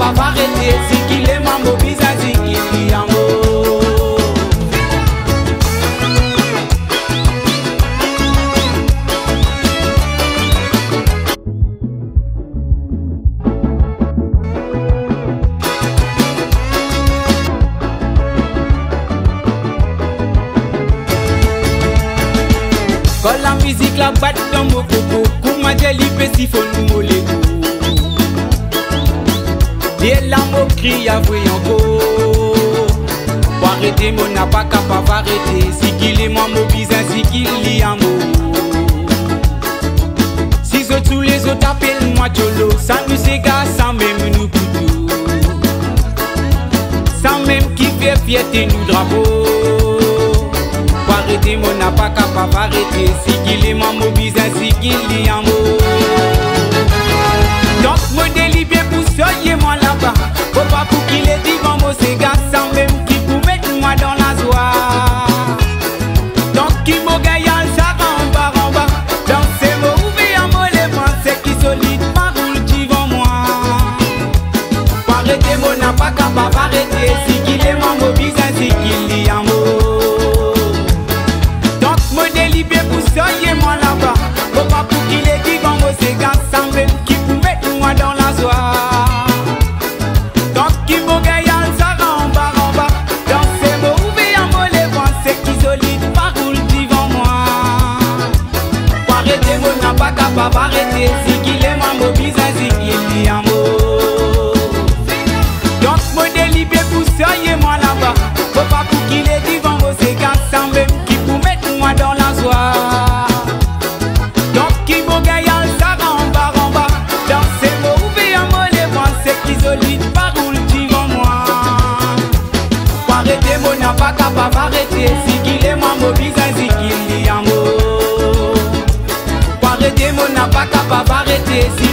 capable d'arrêter. Si qu'il est mambo bizarre, si qu'il est amour. Quand la musique la bat dans mon coco, Kouma Djeli si faut nous moller. Et la moquerie a vu encore. Pour arrêter mon n'a pas capable d'arrêter. Si qu'il est mambo bizarre, si qu'il est amour. Si tous les autres appellent moi Cholo, ça nous égare sans même nous couteau. Sans même qui fait fierté nous drapeau. Pour arrêter mon n'a pas capable d'arrêter. Si qu'il est mambo bizarre, si qu'il est amour. Donc moi délibère pour soyez moi là-bas. Faut pas pour qu'il est dit mambo c'est gars sans même qui pour mettre moi dans la joie. Donc qui m'a gagné ça en bas. Dans ces mots ouverts en mollet c'est qui solide pas roule devant moi. Pour arrêter mon n'a pas capable d'arrêter. Si qu'il est mambo bizarre, si qu'il est amour. Donc moi délibère pour soyez moi là-bas. Faut pas pour qu'il est dit mambo c'est gars sans même qui pour mettre moi dans la joie. Donc qui m'a gagné ça en bas. Dans ces mots ouverts en mollet c'est qui solide pas roule devant moi. Pour arrêter mon n'a pas capable d'arrêter. Si qu'il est mambo bizarre, si qu'il est amour. Donc moi délibère pour soyez moi là-bas. Faut pas pour qu'il est dit mambo c'est gars sans même qui pour mettre moi dans la joie. Donc qui m'a gagné ça en bas. Dans ces mots ouverts en mollet c'est qui solide pas roule devant moi. Pour arrêter mon n'a pas capable d'arrêter. Si qu'il est mambo bizarre, si qu'il est amour. Pour arrêter mon n'a pas capable d'arrêter. Si